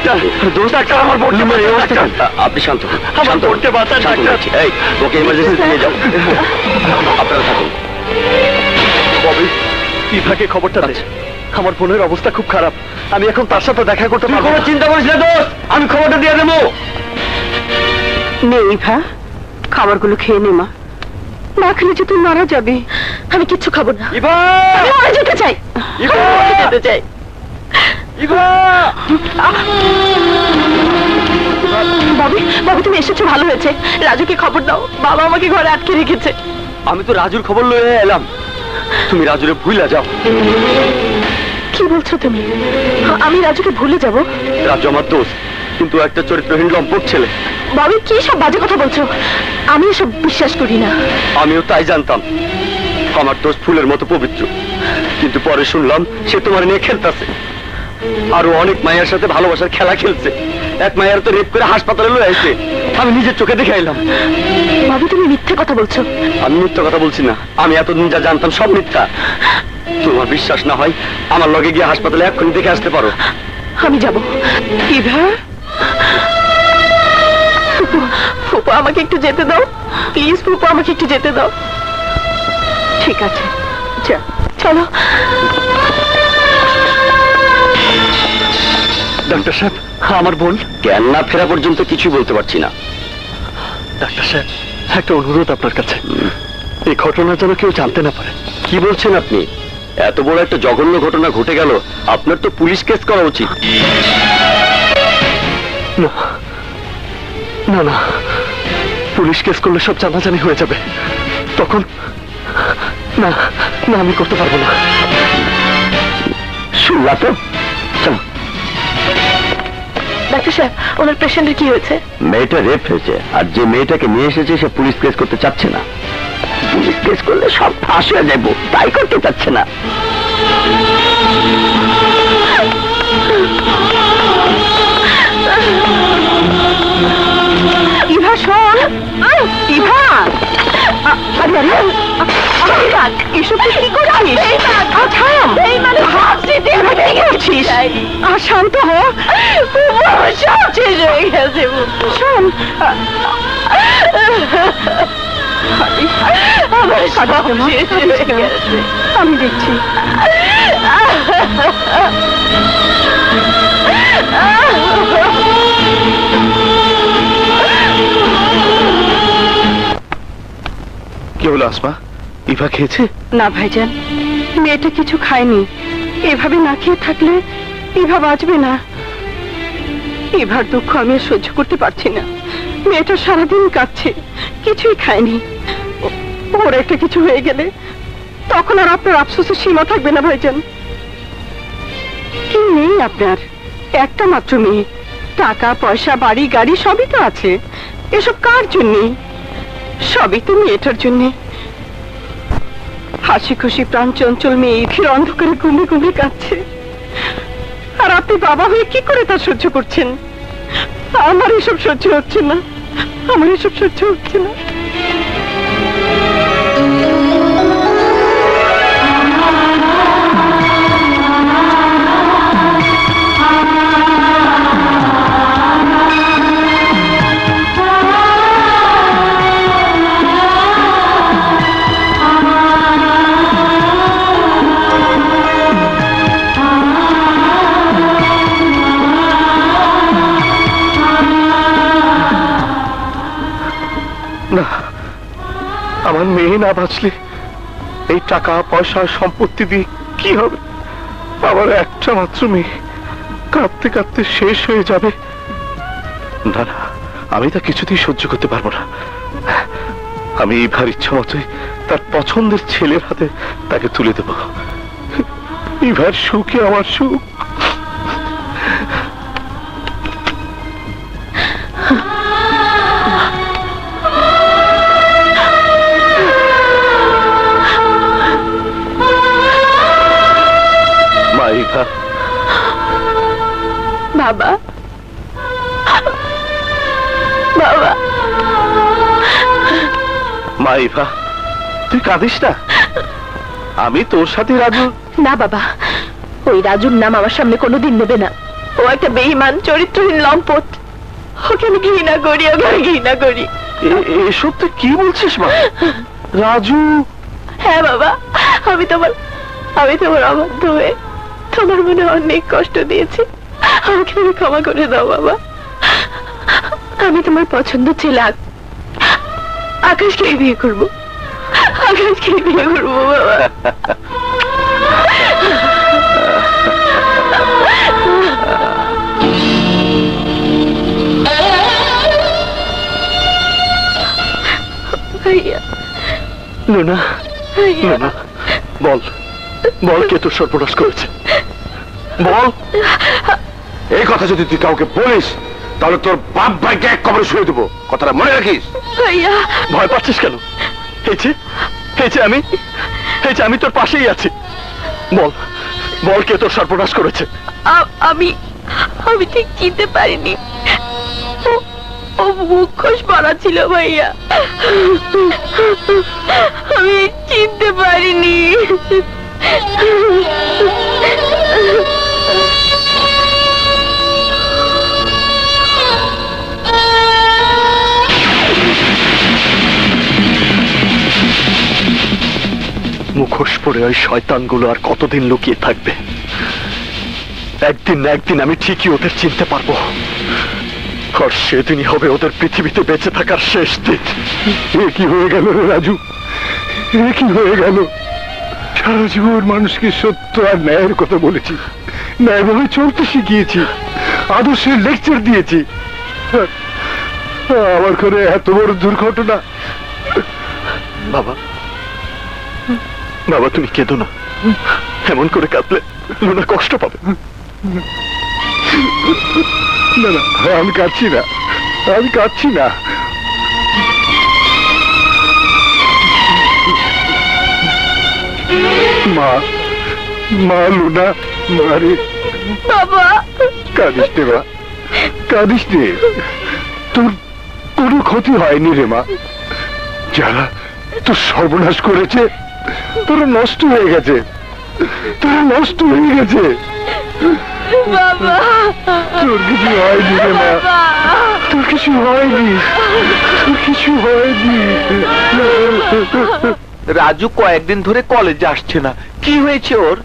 Doctor দোস্ত doctor আমার বোনকে মেরে অবস্থা। আপনি শান্ত হন, আমার বোনকে বাঁচান ডাক্তার। এই ওকে ইমার্জেন্সি নিয়ে যাও। আপনারা থাকুন। ববি ইভাকে খবরটা দে, আমার বোনের অবস্থা খুব খারাপ। আমি এখন তার সাথে দেখা করতে পারবো। কোনো চিন্তা করিস না দোস্ত, আমি খবরটা দিয়ে দেবো। নে ইভা, খাবারগুলো খেয়ে নে মা, না খেলে যে তুই মারা যাবি। আমি কিচ্ছু খাবো না। ইভা আমি মরে যেতে চাই, যেতে চাই। ইভা ববি, ববি তুমি এসেছো ভালো হয়েছে। রাজুকে খবর দাও, বাবা আমাকে ঘরে আটকে রেখেছে। আমি তো রাজুর খবর লয়ে এলাম, তুমি রাজুরে ভুলে যাও। কি বলছো তুমি? আমি রাজুকে ভুলে যাব? রাজু আমার দোস্ত, কিন্তু একটা চরিত্রহীন লম্পট ছেলে। ববি কি সব বাজে কথা বলছো? আমি এসব বিশ্বাস করি না। আমিও তাই জানতাম, আমার দোস্ত ফুলের মতো পবিত্র, কিন্তু পরে শুনলাম সে তোমার নিয়ে খেলতেছে। আরো অনেক মায়ের সাথে ভালোবাসার খেলা খেলছে। এক মায়ের তো রেপ করে হাসপাতালে লয়ে আসছে, আমি নিজের চোখে দেখে এলাম। বাবু তুমি মিথ্যে কথা বলছো। আমি মিথ্যা কথা বলছি না, আমি এতদিন যা জানতাম সব মিথ্যা। তোমার বিশ্বাস না হয় আমার লগে গিয়ে হাসপাতালে এক্ষুনি দেখে আসতে পারো। আমি যাব। ইভা, ফুপু আমাকে একটু যেতে দাও প্লিজ। ফুপু আমাকে একটু যেতে দাও। ঠিক আছে চলো। ডাক্তার সাহেব, আমার বোন জ্ঞান না ফেরা পর্যন্ত কিছু বলতে পারছি না। ডাক্তার সাহেব, একটা অনুরোধ আপনার কাছে, এই ঘটনা যেন কেউ জানতে না পারে। কি বলছেন আপনি? এত বড় একটা জঘন্য ঘটনা ঘটে গেল, আপনার তো পুলিশ কেস করা উচিত। না না না, পুলিশ কেস করলে সব জানাজানি হয়ে যাবে, তখন না না আমি করতে পারবো না। শুনলা তো? ডাক্তার সাহেব, ওনার পেশেন্টের কি হয়েছে? মেয়েটা রেপ হয়েছে, আর যে মেয়েটাকে নিয়ে এসেছে সে পুলিশ কেস করতে চাচ্ছে না। পুলিশ কেস করলে সব ফাঁস হয়ে যাবো, তাই করতে চাচ্ছে না। ইভা শোন, ইভা। আরে আরে এসব তুই কি করছিস? শান্ত হ, সব শেষ হয়ে গেছে। শোন, আমি দেখছি। কি হলো আসমা, ইভা খেয়েছে? না ভাইজান, মেয়েটা কিছু খায়নি। এভাবে না খেয়ে থাকলে ইভা বাঁচবে না। ইভার দুঃখ আমি আর সহ্য করতে পারছি না। মেয়েটা সারাদিন কাঁদছে, কিছুই খায়নি। ওর একটা কিছু হয়ে গেলে তখন আর আপনার আফসোসের সীমা থাকবে না ভাইজান। কি নেই আপনার? একটা মাত্র মেয়ে, টাকা পয়সা বাড়ি গাড়ি সবই তো আছে। এসব কার জন্যে? সবই তো মেয়েটার জন্যে। হাসি খুশি প্রাণ চঞ্চল মেয়ে ফির অন্ধকারে ঘুমে ঘুমে কাঁদছে, আর আপনি বাবা হয়ে কি করে তা সহ্য করছেন? আমার এসব সহ্য হচ্ছে না, আমার এসব সহ্য হচ্ছে না। না, আমার মেয়ে না বাঁচলে এই টাকা পয়সা সম্পত্তি দিয়ে কি হবে? আমার একটা মাত্র মেয়ে কাঁদতে কাঁদতে শেষ হয়ে যাবে। না না, আমি তা কিছুতেই সহ্য করতে পারবো না। আমি ইভার ইচ্ছা মতোই তার পছন্দের ছেলের হাতে তাকে তুলে দেব। ইভার সুখে আমার সুখ। বাবা, বাবা। মা ইভা, তুই কাঁদিস না, আমি তোর সাথে রাজু। না বাবা, ওই রাজুর নাম আমার সামনে কোনোদিন নেবে না। ও একটা বেঈমান চরিত্রহীন লম্পট। ওকে আমি ঘৃণা করি, ওকে আমি ঘৃণা করি। এসব তুই কি বলছিস মা? রাজু? হ্যাঁ বাবা, আমি তোমার অবাধ্য হয়ে তোমার মনে অনেক কষ্ট দিয়েছি। আমাকে তুমি ক্ষমা করে দাও বাবা। আমি তোমার পছন্দ ছেলে আকাশকে বিয়ে করবো, আকাশকে বিয়ে করবো বাবা। ভাইয়া, লুনা, লুনা, বল বল, কে তোর সর্বনাশ করেছে? বল। এই কথা যদি তুই কাউকে বলিস তাহলে তোর বাপ ভাইকে এক কবরে শুয়ে দেবো, কথাটা মনে রাখিস। ভাইয়া, ভয় পাচ্ছিস কেন? আমি তোর পাশেই আছি। বল বল, কে তোর সর্বনাশ করেছে? আমি ঠিক চিনতে পারিনি। ও মুখোশ পরা ছিল ভাইয়া, আমি চিনতে পারিনি। মুখোশ পরে ওই শয়তানগুলো আর কতদিন লুকিয়ে থাকবে? একদিন না একদিন আমি ঠিকই ওদের চিনতে পারবো, আর সেদিনই হবে ওদের পৃথিবীতে বেঁচে থাকার শেষ দিন। এ কি হয়ে গেল রে রাজু, এ কি হয়ে গেল? সারা জীবন মানুষকে সত্য আর ন্যায়ের কথা বলেছি, ন্যায়ভাবে চলতে শিখিয়েছি, আদর্শের লেকচার দিয়েছি। আমার ঘরে এত বড় দুর্ঘটনা। বাবা, বাবা তুমি কেঁদো না, এমন করে কাঁদলে লুনা কষ্ট পাবে। না না, আমি কাঁদছি না, আমি কাঁদছি না। মা, মা লুনা, মারে বাবা, কাঁদিস রে মা, কাঁদিস রে। তোর কোনো ক্ষতি হয়নি রে মা। যারা তোর সর্বনাশ করেছে তোরা নষ্ট হয়ে গেছে, তোরা নষ্ট হয়ে গেছে। বাবা, তোর কিছু হয়নি রে মা, তোর কিছু হয়নি, তোর কিছু হয়নি। রাজু কয়েকদিন ধরে কলেজে আসছে না, কি হয়েছে ওর?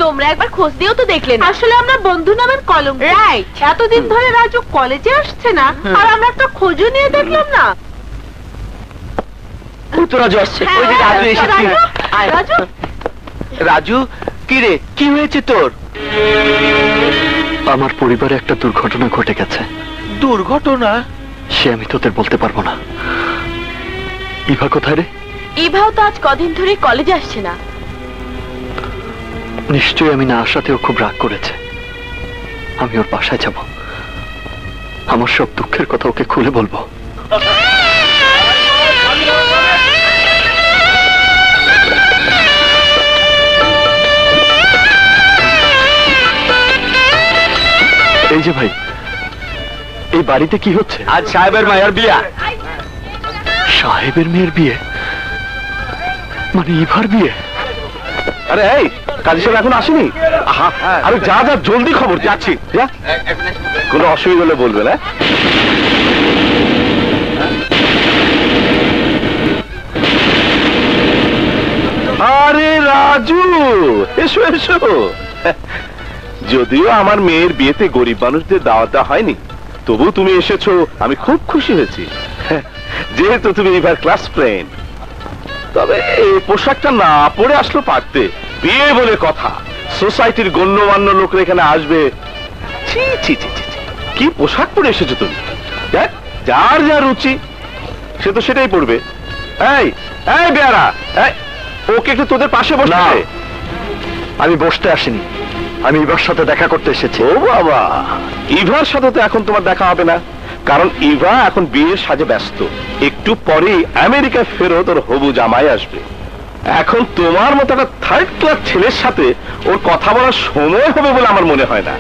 তোমরা একবার খোঁজ দিয়েও তো দেখলে না। আসলে আমরা বন্ধু নামের কলম। রাইট, এতদিন ধরে রাজু কলেজে আসছে না, আর আমরা একটা খোঁজও নিয়ে দেখলাম না। ওই তো রাজু আসছে, ওই যে রাজু এসেছে। রাজু, রাজু, কি রে, কি হয়েছে তোর? আমার পরিবারে একটা দুর্ঘটনা ঘটে গেছে। দুর্ঘটনা? সে আমি তোদের বলতে পারবো না। ইভা কোথায় রে? ইভাও তো আজ কদিন ধরে কলেজে আসছে না। নিশ্চয়ই আমি না আসাতেও খুব রাগ করেছে। আমি ওর বাসায় যাব, আমার সব দুঃখের কথা ওকে খুলে বলবো। এই যে ভাই, এই বাড়িতে কি হচ্ছে? আজ সাহেবের মায়ের বিয়া। সাহেবের মেয়ের বিয়ে? মানে ইভার বিয়ে? আরে এই কাজী সাহেব এখন আসেনি? আরে যা যা, জলদি খবর যাচ্ছি। কোনো অসুবিধা হলে বলবে না। আরে রাজু, এসো এসো। যদিও আমার মেয়ের বিয়েতে গরিব মানুষদের দাওয়াত দেওয়া হয়নি, তবু তুমি এসেছো, আমি খুব খুশি হয়েছি, যেহেতু তুমি এবার ক্লাস ফ্রেন্ড। তবে এই পোশাকটা না পরে আসলো পারতে, বিয়ে বলে কথা, সোসাইটির গণ্যমান্য লোকরা এখানে আসবে। ছি ছি ছি ছি, কি পোশাক পরে এসেছো তুমি? দেখ, যার যা রুচি সে তো সেটাই পড়বে। এই এই বেয়ারা, ওকে একটু তোদের পাশে বসতে। আমি বসতে আসিনি, আমি ইভার সাথে দেখা করতে এসেছি। ও বাবা, ইভার সাথে তো এখন তোমার দেখা হবে না, কারণ ইভা এখন বিয়ের সাজে ব্যস্ত। একটু পরে আমেরিকা ফেরত ওর হবু জামাই আসবে। এখন তোমার মতো একটা থার্ড ক্লাস ছেলের সাথে ওর কথা বলার সময় হবে বলে আমার মনে হয় না।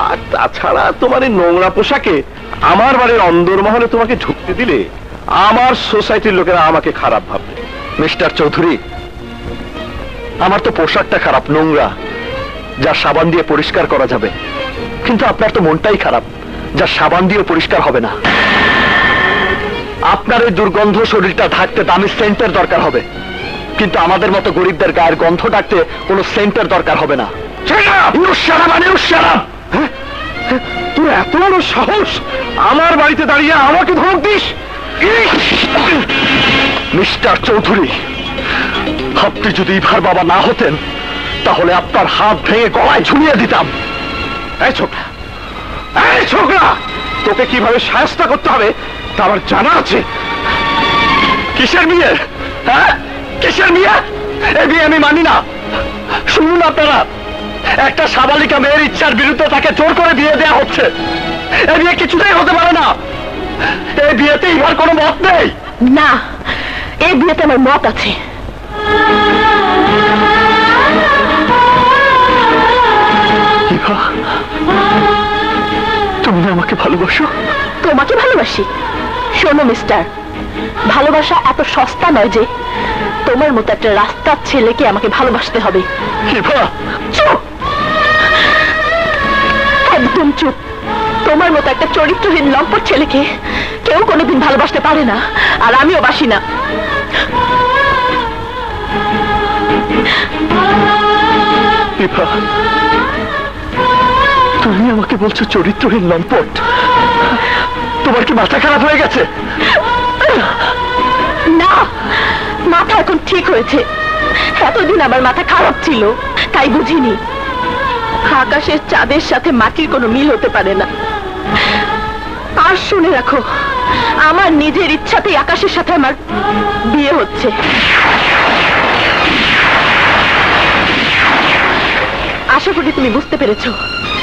আর তাছাড়া তোমার এই নোংরা পোশাকে আমার বাড়ির অন্দরমহলে তোমাকে ঢুকতে দিলে আমার সোসাইটির লোকেরা আমাকে খারাপ ভাববে। মিস্টার চৌধুরী, আমার তো পোশাকটা খারাপ, নোংরা, যা সাবান দিয়ে পরিষ্কার করা যাবে। কিন্তু আপনার তো মনটাই খারাপ, যা সাবান দিয়ে পরিষ্কার হবে না। আপনার এই দুর্গন্ধ শরীরটা ঢাকতে দামি সেন্টের দরকার হবে, কিন্তু আমাদের মতো গরিবদের গায়ের গন্ধ ঢাকতে কোনো সেন্টের দরকার হবে না। তোর এত বড় সাহস, আমার বাড়িতে দাঁড়িয়ে আমাকে ধমক দিস? মিস্টার চৌধুরী, আপনি যদি ইভার বাবা না হতেন তাহলে আপনার হাত ভেঙে গলায় ঝুলিয়ে দিতাম। এই ছোকরা, এই ছোকরা, তোকে কিভাবে শায়েস্তা করতে হবে তা আমার জানা আছে। কিসের বিয়ে? হ্যাঁ, কিসের বিয়ে? এই বিয়ে আমি মানি না। শুনুন আপনারা, একটা সাবালিকা মেয়ের ইচ্ছার বিরুদ্ধে তাকে জোর করে বিয়ে দেওয়া হচ্ছে। এই বিয়ে কিছুতেই হতে পারে না। এই বিয়েতে ইভার কোনো মত নেই। না, এই বিয়েতে আমার মত আছে। ইভা, তুমি আমাকে ভালোবাসো? তোমাকে ভালোবাসি? শোনো মিস্টার, ভালোবাসা এত সস্তা নয় যে তোমার মতো একটা রাস্তার ছেলেকে আমাকে ভালোবাসতে হবে। ইভা, চুপ, একদম চুপ। তোমার মতো একটা চরিত্রহীন লম্পট ছেলেকে কেউ কোনোদিন ভালোবাসতে পারে না, আর আমিও বাসি না। ইভা, তুমি আমাকে বলছো চরিত্রহীন লম্পট? তোমার কি মাথা খারাপ হয়ে গেছে? না, মাথা এখন ঠিক হয়েছে। এতদিন আমার মাথা খারাপ ছিল, তাই বুঝিনি আকাশের চাঁদের সাথে মাটির কোনো মিল হতে পারে না। আর শুনে রাখো, আমার নিজের ইচ্ছাতেই আকাশের সাথে আমার বিয়ে হচ্ছে। আশা করি তুমি বুঝতে পেরেছো,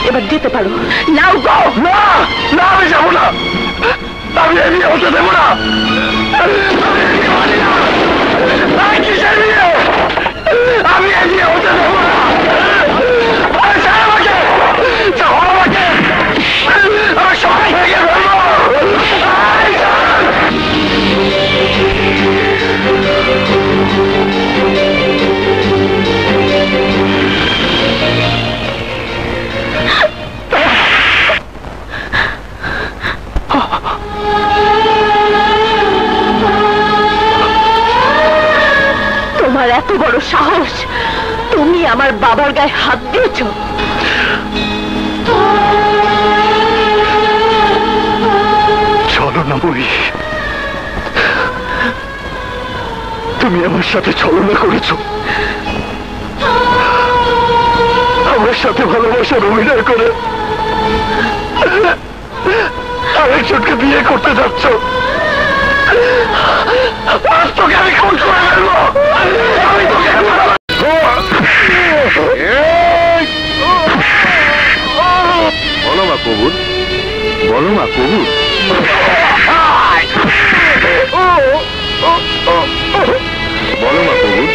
এবার যেতে পারো। নাও গো। না, না, আমি যাবো না। আমি এই বিয়ে হতে দেবো না। আমি কিসের বিয়ে? আমি এই বিয়ে হতে দেবো না। আমার সবাই ভেঙে ফেলবো। তোমার এত বড় সাহস, তুমি আমার বাবার গায়ে হাত দিয়েছ? চলো না বই, তুমি আমার সাথে ছলনা করেছ, আমার সাথে ভালোবাসার অভিনয় করে আরেকজনকে বিয়ে করতে যাচ্ছ। আজ তোকে আমি খুন করে ফেলবো। আমি তোকে বলো মা কবুল, বলো মা কবুল। বলো মা কবুল,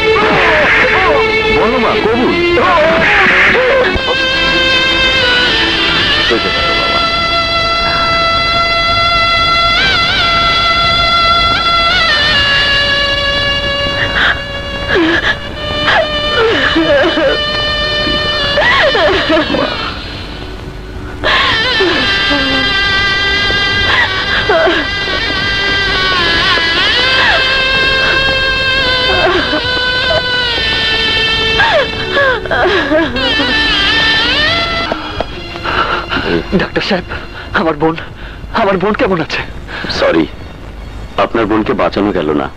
বলো মা কবুল। ডাক্তার সাহেব, আমার বোন কেমন আছে? সরি, আপনার বোনকে বাঁচানো গেল না।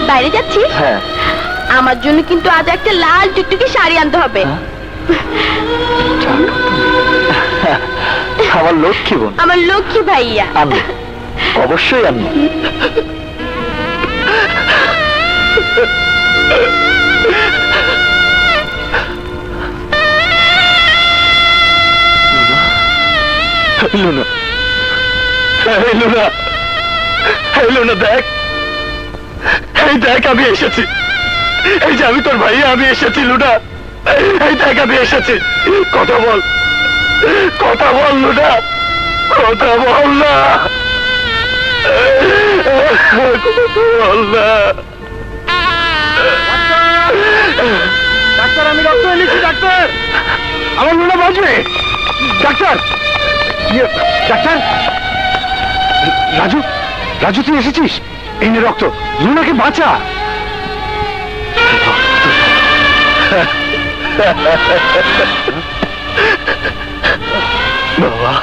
বাইরে যাচ্ছিস? হ্যাঁ। আমার জন্য কিন্তু আজ একটা লাল টুকটুকি শাড়ি আনতে হবে। আমার লক্ষ্মী বোন, আমার লক্ষ্মী ভাইয়া। আনবো, অবশ্যই আনবো। লুনা, এই লুনা, এই লুনা দেখ, এই দেখ আমি এসেছি, এই যে আমি তোর ভাইয়া, আমি এসেছি লুনা, এই দেখ আমি এসেছি। কথা বল, কথা বল লুনা, কথা বল না, বল না। ডাক্তার, আমি রক্ত এনেছি ডাক্তার, আমার লুনা বাঁচবে। ডাক্তার, ডাক্তার, রাজু, রাজু তুই এসেছিস, এই নে রক্ত, লুনাকে বাঁচা। বাবা,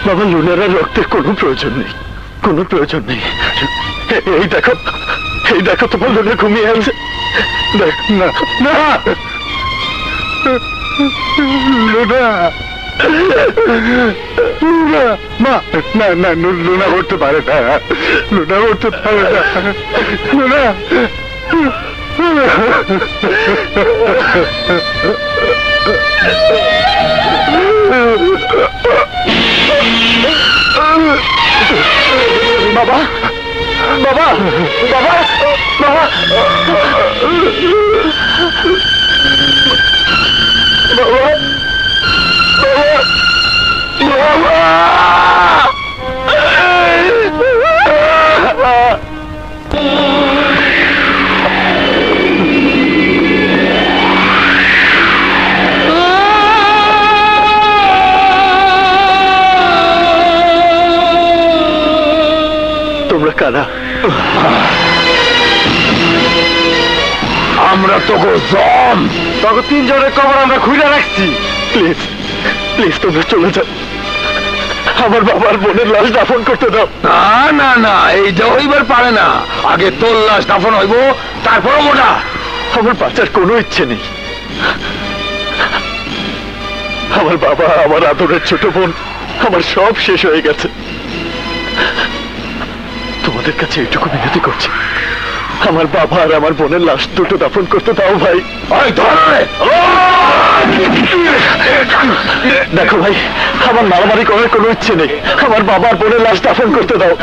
বাবা লুনার আর রক্তের কোনো প্রয়োজন নেই, কোনো প্রয়োজন নেই। এই দেখো, এই দেখো তোমার লুনা ঘুমিয়ে আছে। না না লুনা, লুনা, মা, না না, লুনা করতে পারে না, লুনা করতে পারে না, লুনা। বাবা, বাবা, বাবা, বাবা, তোমরা কারা? আমরা তো জম, তখন তিনজনের কবর আমরা খুঁজে রাখছি। প্লিজ, প্লিজ তোমরা চলে যাও, আমার বাবার বোনের লাশ দাফন করতে দাও। না না না, এইটা হইবার পারে না, আগে তোর লাশ দাফন হইব, তারপর ওটা। আমার বাঁচার কোনো ইচ্ছে নেই, আমার বাবা, আমার আদরের ছোট বোন, আমার সব শেষ হয়ে গেছে। তোমাদের কাছে এইটুকু বিনতি করছি, আমার বাবা আর আমার বোনের লাশ দুটো দাফন করতে দাও ভাই। দেখো ভাই, আমার মারামারি করার কোনো ইচ্ছে নেই, আমার বাবা আর বোনের লাশ দাফন করতে দাও।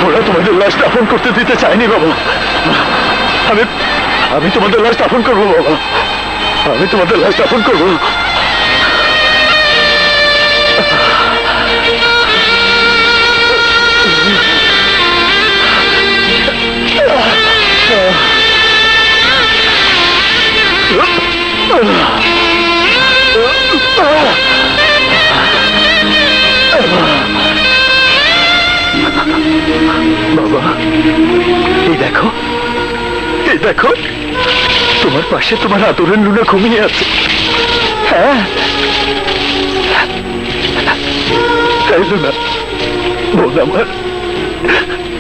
ওরা তোমাদের লাশ দাফন করতে দিতে চায়নি বাবা। আমি তোমাদের লাশ দাফন করবো বাবা, আমি তোমাদের লাশ দাফন করবো। দেখো, তোমার পাশে তোমার আদরের লুনা ঘুমিয়ে আছে। হ্যাঁ, লুনা, বোন আমার,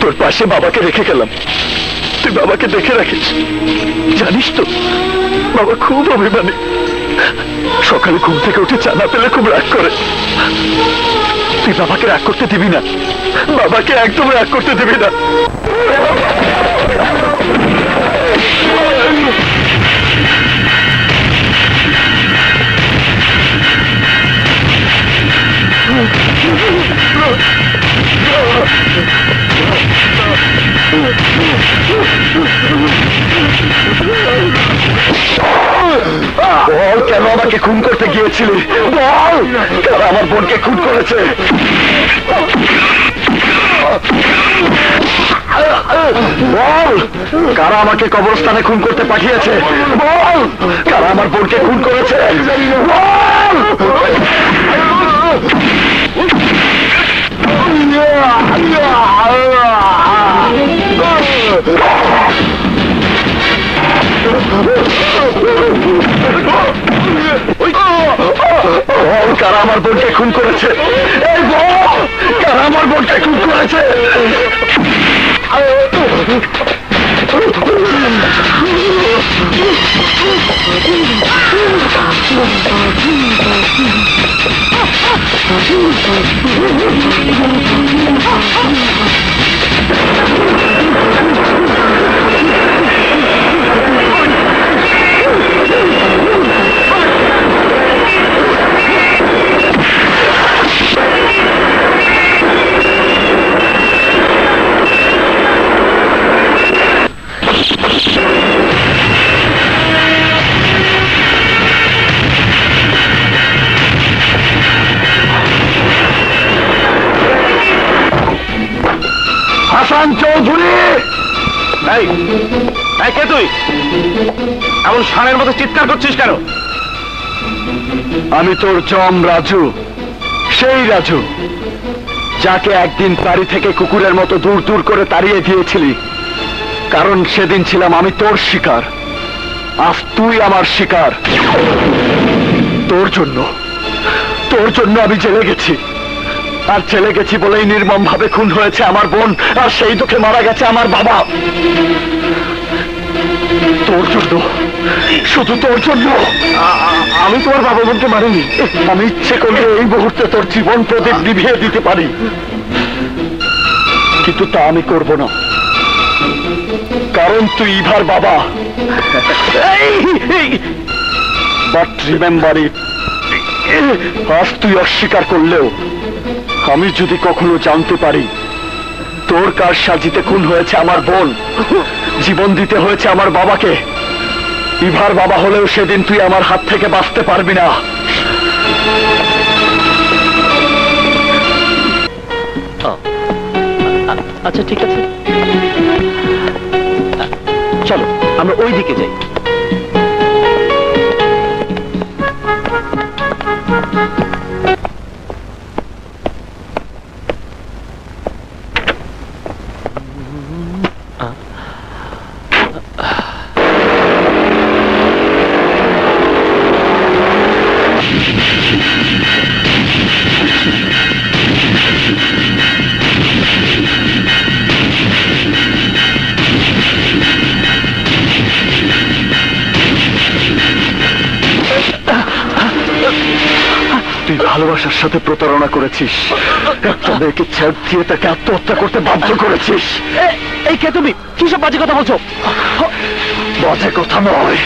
তোর পাশে বাবাকে রেখে গেলাম, তুই বাবাকে দেখে রাখিস। জানিস তো বাবা খুব অভিমানী, সকালে ঘুম থেকে উঠে চা না পেলে খুব রাগ করে। তুই বাবাকে রাগ করতে দিবি না, বাবাকে একদম রাগ করতে দিবি না। বল, কেন আমাকে খুন করতে গিয়েছিলি? বল, কারা আমার বোনকে খুন করেছে? বল, কারা আমাকে কবরস্থানে খুন করতে পাঠিয়েছে? বল, কারা আমার বোনকে খুন করেছে? কারা আমার বোনকে খুন করেছে? এই বল, কারা আমার বোনকে খুন করেছে? হাসান চৌধুরী! কে তুই? এমন ষাঁড়ের মতো চিৎকার করছিস কেন? আমি তোর জম রাজু, সেই রাজু যাকে একদিন বাড়ি থেকে কুকুরের মতো দূর দূর করে তাড়িয়ে দিয়েছিলি, কারণ সেদিন ছিলাম আমি তোর শিকার। আজ তুই আমার শিকার। তোর জন্য আমি জেলে গেছি, আর জেলে গেছি বলেই নির্মম ভাবে খুন হয়েছে আমার বোন, আর সেই দুঃখে মারা গেছে আমার বাবা। তোর জন্য, শুধু তোর জন্য। আমি তোমার বাবা বোনকে মারিনি। আমি ইচ্ছে করলে এই মুহূর্তে তোর জীবন প্রদীপ নিভিয়ে দিতে পারি, কিন্তু তা আমি করব না, কারণ তুই ইভার বাবা। বাট রিমেম্বার ইট, আজ তুই অস্বীকার করলেও আমি যদি কখনো জানতে পারি তোর কার সাজিতে খুন হয়েছে আমার বোন, জীবন দিতে হয়েছে আমার বাবাকে, ইভার বাবা হলেও সেদিন তুই আমার হাত থেকে বাঁচতে পারবি না। আচ্ছা ঠিক আছে, চলো আমরা ওই দিকে যাই। তুই ভালোবাসার সাথে প্রতারণা করেছিস, একটা মেয়েকে ছেড়ে দিয়ে তাকে আত্মহত্যা করতে বাধ্য করেছিস। এই কে তুমি? কি সব বাজে কথা বলছো? বাজে কথা নয়।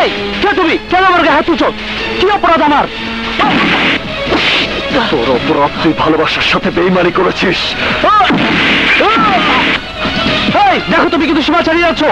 এই কে তুমি? কেন আমার গায়ে হাত তুলছো? কি অপরাধ আমার? তোর অপরাধ তুই ভালোবাসার সাথে বেইমানি করেছিস। এই দেখো, তুমি কিন্তু সীমা ছাড়িয়ে যাচ্ছ।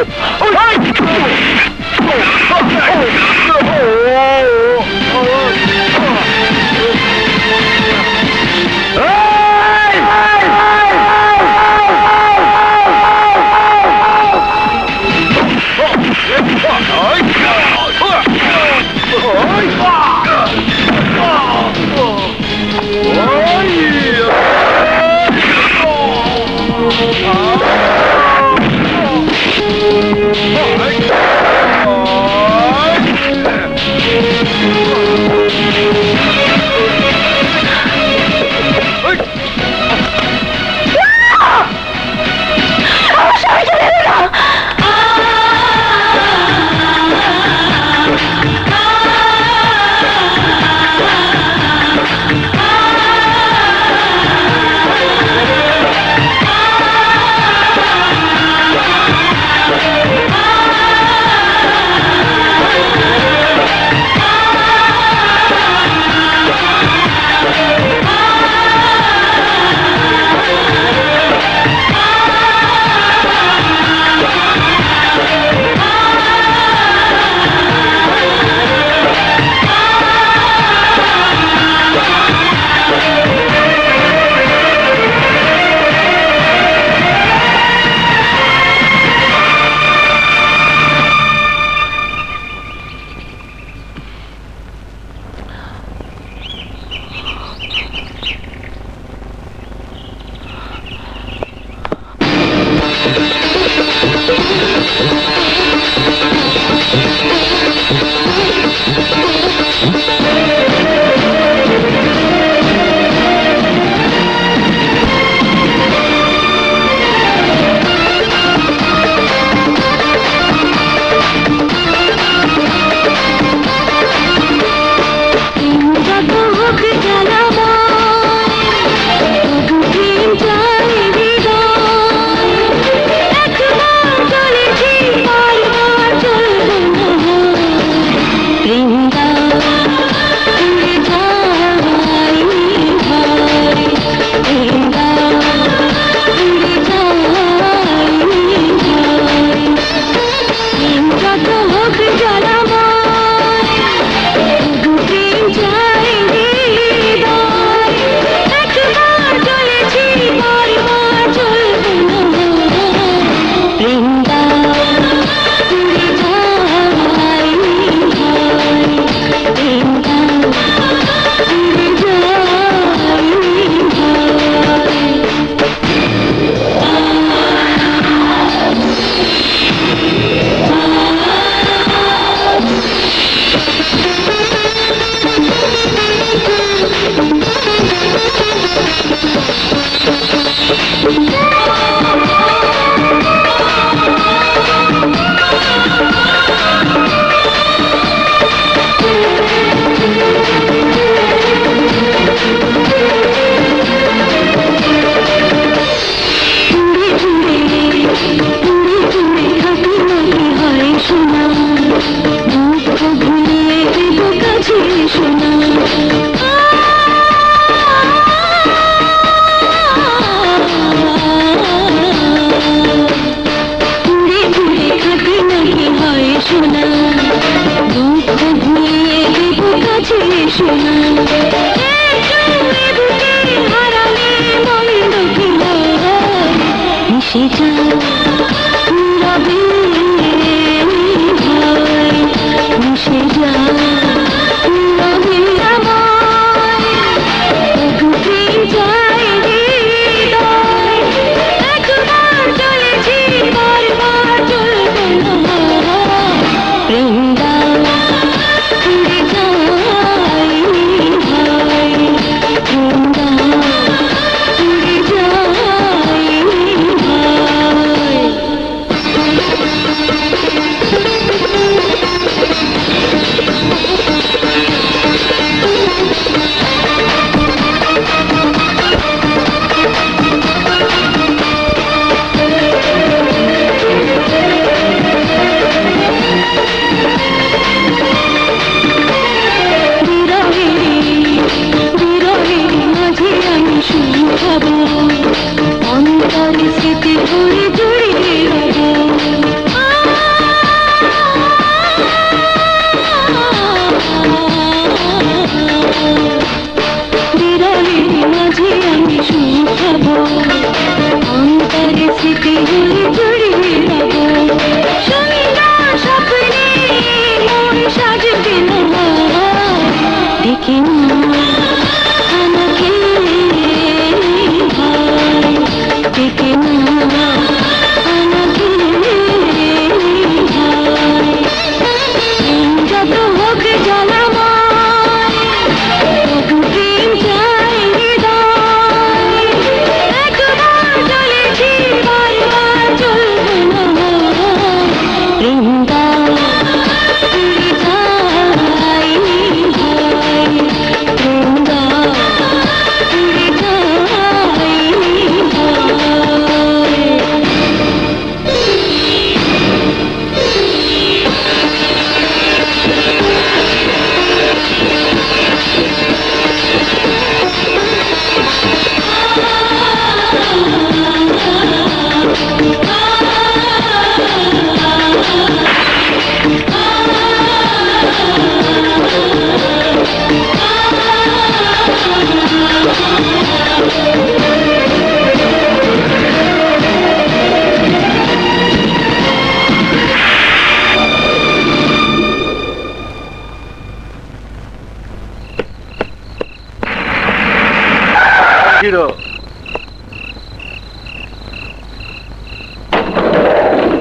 হিরো,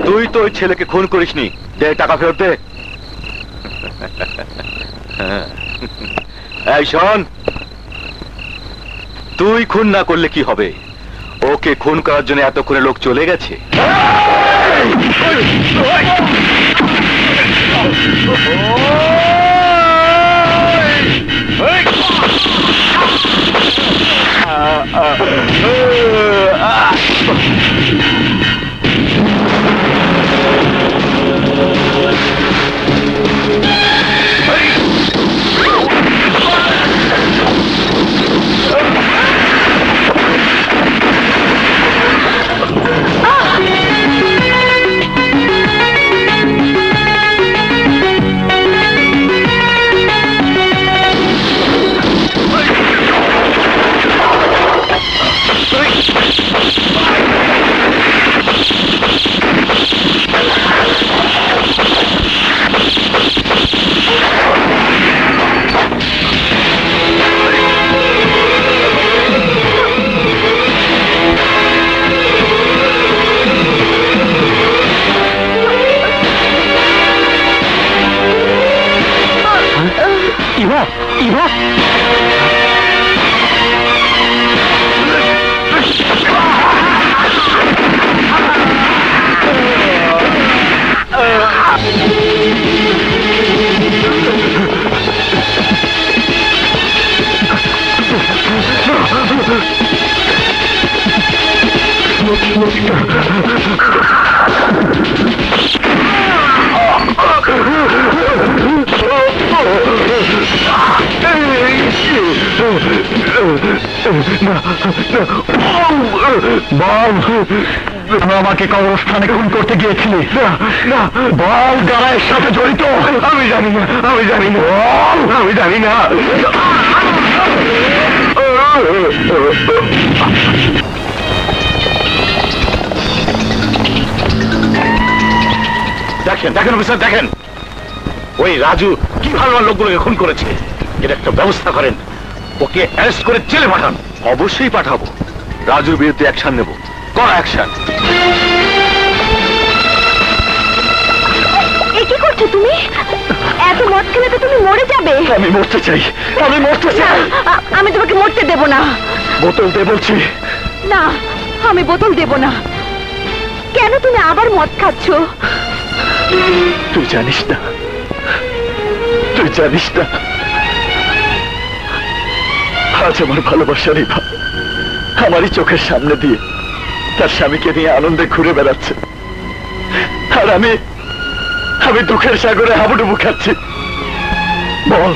তুই তো ওই ছেলেকে খুন করিসনি, দে টাকা ফেরত দে। এই শোন, তুই খুন না করলে কি হবে? ওকে খুন করার জন্য এতক্ষণে লোক চলে গেছে। ইভা, ইভা, বল, তুমি আমাকে কবরস্থানে খুন করতে গিয়েছিলে। বল, যারা এর সাথে জড়িত। আমি জানি না, আমি জানি না, আমি জানি না। দেখেন দেখেন অফিসার, দেখেন ওই রাজু কিভাবে আমার লোকগুলোকে খুন করেছে। এটা একটা ব্যবস্থা করেন, ওকে অ্যারেস্ট করে জেলে পাঠান। অবশ্যই পাঠাবো, রাজুর বিরুদ্ধে অ্যাকশন নেব, কড়া অ্যাকশন। কি করছো তুমি? এত মদ খেলে তো তুমি মরে যাবে। আমি মরতে চাই, আমি মরতে চাই। আমি তোমাকে মরতে দেব না। বোতল দে বলছি। না, আমি বোতল দেব না। কেন তুমি আবার মদ খাচ্ছ? তুই জানিস না, তুই জানিস না, আজ আমার ভালোবাসার ইভা আমারই চোখের সামনে দিয়ে তার স্বামীকে নিয়ে আনন্দে ঘুরে বেড়াচ্ছে, আর আমি দুঃখের সাগরে হাবুডুবু খাচ্ছি। বল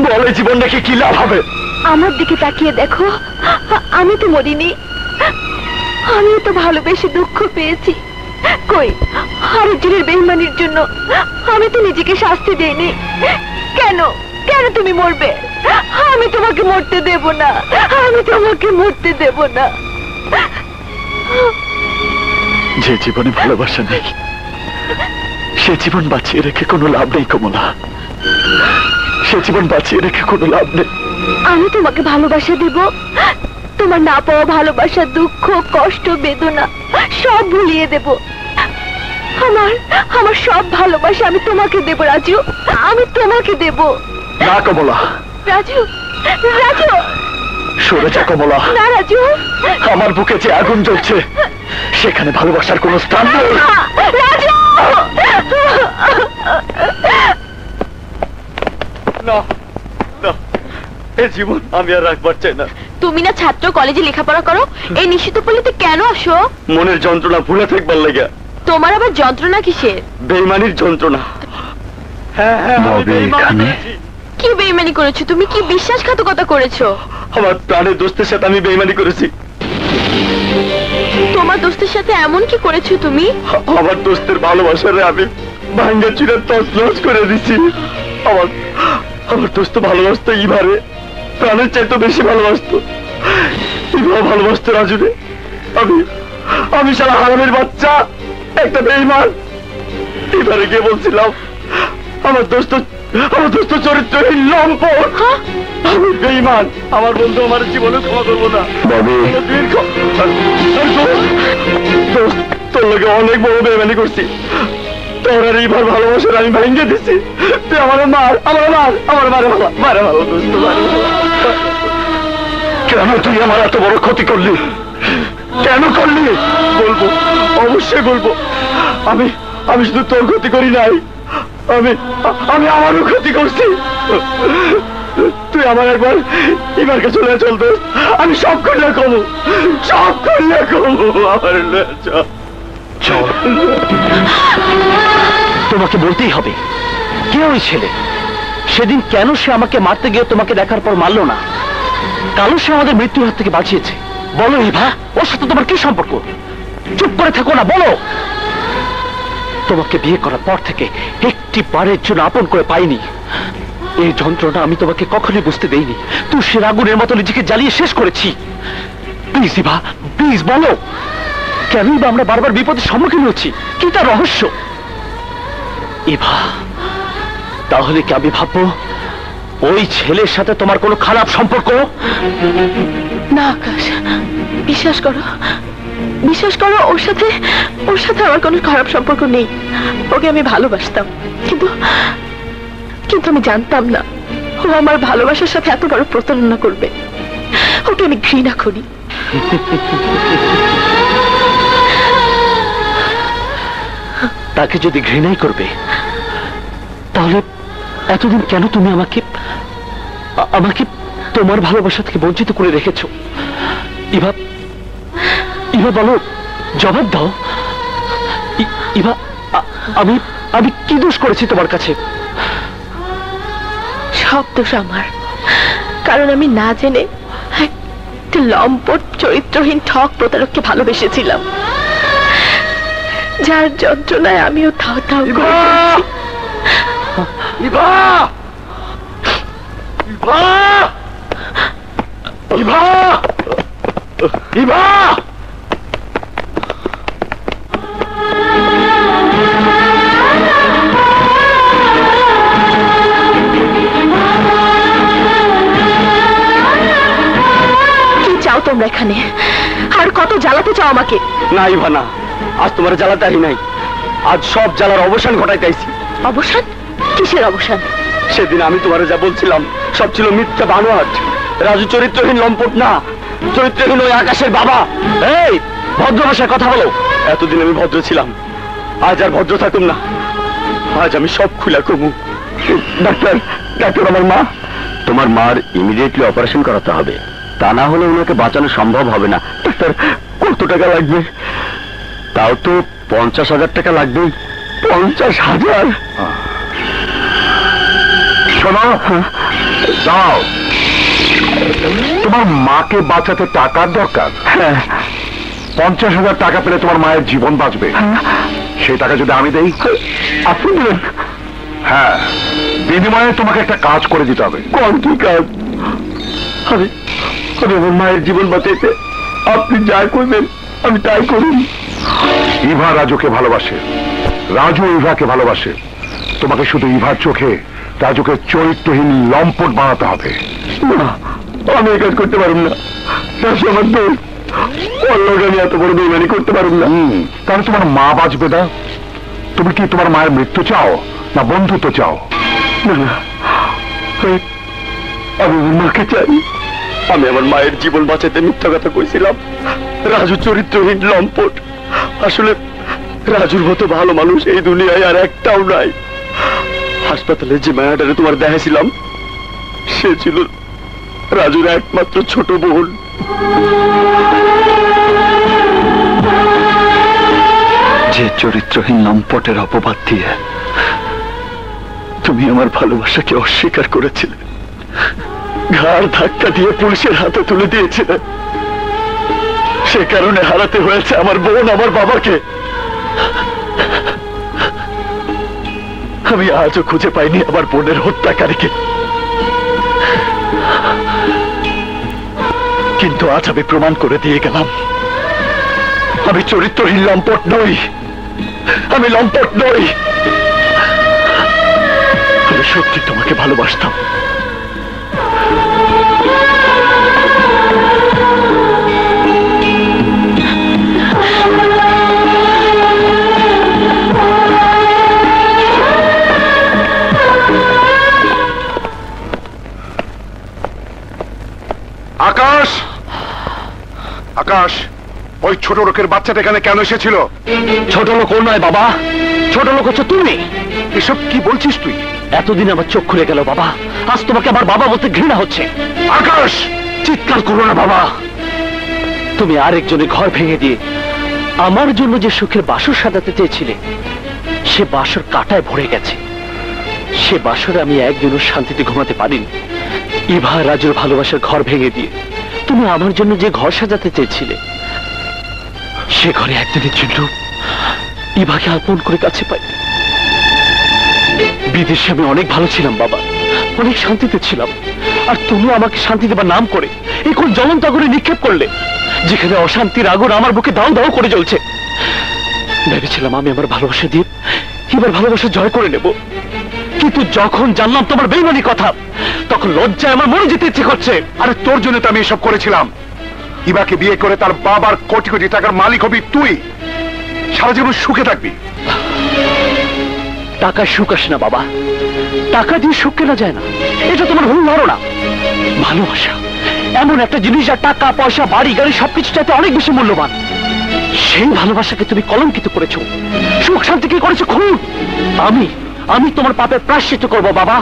বল, এই জীবন নাকি কি লাভ হবে? আমার দিকে তাকিয়ে দেখো, আমি তো মরিনি। আমি তো ভালোবেসে দুঃখ পেয়েছি। কই, আরেকজনের বেইমানির জন্য আমি তো নিজেকে শাস্তি দেইনি। কেন কেন তুমি মরবে? আমি তোমাকে মরতে দেব না, আমি তোমাকে মরতে দেব না। যে জীবনে ভালোবাসা নেই, সে জীবন বাঁচিয়ে রেখে কোনো লাভ নেই কমলা, সে জীবন বাঁচিয়ে রেখে কোনো লাভ নেই। আমি তোমাকে ভালোবাসা দেব, তোমার না পাওয়া ভালোবাসা, দুঃখ, কষ্ট, বেদনা সব ভুলিয়ে দেব। আমার সব ভালোবাসা আমি তোমাকে দেব রাজু, আমি তোমাকে দেব। না কমলা, রাজু, রাজু, সরে যা কমলা। না রাজু, আমার বুকে যে আগুন জ্বলছে সেখানে ভালোবাসার কোনো স্থান নেই। রাজু, না না, এই জীবন আমি আর রাখবার চাই না। তুমি না ছাত্র, কলেজে লেখাপড়া করো, এই নিশ্চিত পল্লীতে কেন আসো? মনের যন্ত্রণা ভুলে থাকবার লেগে। তোমার আবার যন্ত্রণা কিসের? বেইমানির যন্ত্রণা। হ্যাঁ হ্যাঁ, কি বেইমানি করেছো তুমি? কি বিশ্বাসঘাতকতা করেছো? আমার প্রাণের দোস্তের সাথে আমি বেইমানি করেছি। তোমার দোস্তের সাথে এমন কি করেছো তুমি? আমার দোস্তের ভালোবাসারে আমি ভাঙ্গা চুরে তছনছ করে দিছি। আমার দোস্ত ভালোবাসতো ইভারে, প্রাণের চাইতে বেশি ভালোবাসতো। ইভা ভালোবাসতো রাজুরে। আমি সারা হারামের বাচ্চা, একটা বেঈমান। ইভারে গিয়ে বলছিলাম আমার দোস্ত চরিত্রহীন লম্পট, আমি বেঈমান, আমার বন্ধু আমার জীবনে ক্ষমা করবো না। তোর লোকে অনেক বড় বেঈমানি করছি, তোর আর এইবার ভালোবাসার আমি ভেঙে দিছি। তুই আমার মারে ভালো দোস্ত, কেন তুই আমার এত বড় ক্ষতি করলি? কেন করলি? বলবো, অবশ্যই বলবো। আমি শুধু তোর ক্ষতি করি নাই, আমি আমারও ক্ষতি করছি। তুই আমার একবার এবারকে চলে চল দোস্ত, আমি সব করলে কমু, আমার চল। তোমাকে বলতেই হবে, কে ওই ছেলে? সেদিন কেন সে আমাকে মারতে গিয়ে তোমাকে দেখার পর মারলো না? কালো সে আমাদের মৃত্যুর হাত থেকে বাঁচিয়েছে। বলো ইভা, ওর সাথে তোমার কি সম্পর্ক? চুপ করে থাকো না, বলো। তোমাকে বিয়ে করার পর থেকে একটি বারের জন্য আপন করে পাইনি। এই যন্ত্রণা আমি তোমাকে কখনোই বুঝতে দেইনি। তুই সে আগুনের মতো নিজেকে জ্বালিয়ে শেষ করেছি। প্লিজ ইভা, প্লিজ বলো, কেনই বা আমরা বারবার বিপদের সম্মুখীন হচ্ছি? কি তার রহস্য? ইভা, তাহলে কি আমি ভাববো ওই ছেলের সাথে তোমার কোনো খারাপ সম্পর্ক? না আকাশ, বিশ্বাস করো, ওর সাথে আমার কোনো খারাপ সম্পর্ক নেই। ওকে আমি ভালোবাসতাম, কিন্তু আমি জানতাম না ও আমার ভালোবাসার সাথে এত বড় প্রতারণা করবে। ওকে আমি ঘৃণা করি। তাকে যদি ঘৃণাই করবে, তাহলে এতদিন কেন তুমি আমাকে তোমার ভালোবাসা থেকে বঞ্চিত করে রেখেছো? ইভা, বলো, জবাব দাও। ইভা, আমি কি দোষ করেছি তোমার কাছে? সব দোষ আমার, কারণ আমি না জেনে লম্পট চরিত্রহীন ঠক প্রতারককে ভালোবেসেছিলাম, যার যন্ত্রণায় আমিও থাও থাও করে মরছি। ইভা! ইভা! ইভা! ইভা! কি চাও তোমরা এখানে? আর কত জ্বালাতে চাও আমাকে? না ইভা না, আজ তোমার জ্বালাতে আহি নাই, আজ সব জ্বালার অবসান ঘটাইতেছি। অবসান? কিসের অবসান? সেদিন আমি তোমার যা বলছিলাম সব ছিল মিথ্যা বানোয়াট। রাজু চরিত্রহীন লম্পট না, চরিত্রহীন ওই আকাশের বাবা। এই ভদ্র ভাষায় কথা বলো। এতদিন আমি ভদ্র ছিলাম, আজ আর ভদ্র থাকুম না, আজ আমি সব খুলা কমু। ডাক্তার, ডাক্তার আমার মা। তোমার মার ইমিডিয়েটলি অপারেশন করাতে হবে, তা না হলে ওনাকে বাঁচানো সম্ভব হবে না। ডাক্তার কত টাকা লাগবে? তাও তো 50,000 টাকা লাগবে। 50,000? শোনো, যাও, তোমার মাকে বাঁচাতে টাকার দরকার। হ্যাঁ। 50,000 টাকা পেলে তোমার মায়ের জীবন বাঁচবে। সেই টাকা যদি আমি দেই? আপনি দেবেন? হ্যাঁ, বিনিময়ে তোমাকে একটা কাজ করে দিতে হবে। কোন কি কাজ? আমি আমি আমার মায়ের জীবন বাঁচাইতে আপনি যা করবেন আমি তাই করুন। ইভা রাজুকে ভালোবাসে, রাজু ইভাকে ভালোবাসে। তোমাকে শুধু ইভার চোখে রাজুকে চরিত্রহীন লম্পট বানাতে হবে। না, আমি এই কাজ করতে পারব না। রাজু আমার দোষ, অন্যকে আমি এত বড় বেইমানি করতে পারব না। তাহলে তোমার মা বাঁচবে না? তুমি কি তোমার মায়ের মৃত্যু চাও না বন্ধুত্ব চাও? না না, আমি আমার মাকে চাই। আমি আমার মায়ের জীবন বাঁচাতে মিথ্যা কথা কইছিলাম। রাজু চরিত্রহীন লম্পট। আসলে রাজুর মতো ভালো মানুষ এই দুনিয়ায় আর একটাও নাই। হাসপাতালে যে মায়াটারে তোমার দেখাইছিলাম সে ছিল রাজুর একমাত্র ছোট বোন। যে চরিত্রহীন লম্পটের অপবাদ দিয়ে তুমি আমার ভালোবাসাকে অস্বীকার করেছিলে, ঘাড় ধাক্কা দিয়ে পুলিশের হাতে তুলে দিয়েছিলে, সে কারণে হারাতে হয়েছে আমার বোন, আমার বাবাকে। আমি আজও খুঁজে পাইনি আমার বোনের হত্যাকারীকে, কিন্তু আজ আমি প্রমাণ করে দিয়ে গেলাম আমি চরিত্রহীন লম্পট নই। আমি লম্পট নই, আমি সত্যি তোমাকে ভালোবাসতাম। আকাশ, আকাশ, ওই ছোট লোকের বাচ্চাটা এখানে কেন এসেছিল? ছোট লোক ও নয় বাবা, ছোট লোক হচ্ছে তুমি। এসব কি বলছিস তুই? এতদিন আমার চোখ খুলে গেল বাবা, আজ তোমাকে আবার বাবা বলতে ঘৃণা হচ্ছে। আকাশ, চিৎকার করো না বাবা। তুমি আরেকজনের ঘর ভেঙে দিয়ে আমার জন্য যে সুখের বাসর সাজাতে চেয়েছিলে সে বাসর কাঁটায় ভরে গেছে। সে বাসরে আমি একদিনও শান্তিতে ঘুমাতে পারিনি। ইভা রাজুর ভালোবাসার ঘর ভেঙে দিয়ে তুমি আমার জন্য যে ঘর সাজাতে চেয়েছিলে সে ঘরে একদিনের জন্য ইভাকে আপন করে কাছে পাই। বিদেশে আমি অনেক ভালো ছিলাম বাবা, অনেক শান্তিতে ছিলাম, আর তুমি আমাকে শান্তি দেবার নাম করে এই কোন জ্বলন্ত আগুনে নিক্ষেপ করলে, যেখানে অশান্তির আগুন আমার বুকে দাও দাও করে জ্বলছে। ভেবেছিলাম আমি আমার ভালোবাসা দিয়ে এবার ভালোবাসা জয় করে নেব, কিন্তু যখন জানলাম তোমার বেইমানি কথা তখন লজ্জায় আমার মরে যেতে ইচ্ছে করছে। আরে তোর জন্য তো আমি এসব করেছিলাম। ইভাকে বিয়ে করে তার বাবার কোটি কোটি টাকার মালিক হবি তুই, সারা জীবন সুখে থাকবি। টাকা সুখ আসে না বাবা, টাকা দিয়ে সুখ কেনা যায় না, এটা তোমার ভুল ধারণা। ভালোবাসা এমন একটা জিনিস যা টাকা পয়সা বাড়ি গাড়ি সবকিছু চাইতে অনেক বেশি মূল্যবান। সেই ভালোবাসাকে তুমি কলঙ্কিত করেছো, সুখ শান্তিকে করেছো খুন। আমি তোমার পাপের প্রায়শ্চিত্ত করবো বাবা।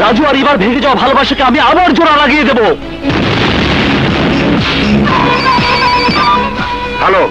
রাজু আর এবার ভেঙে যাওয়া ভালোবাসাকে আমি আবার জোড়া লাগিয়ে দেবো। হ্যালো,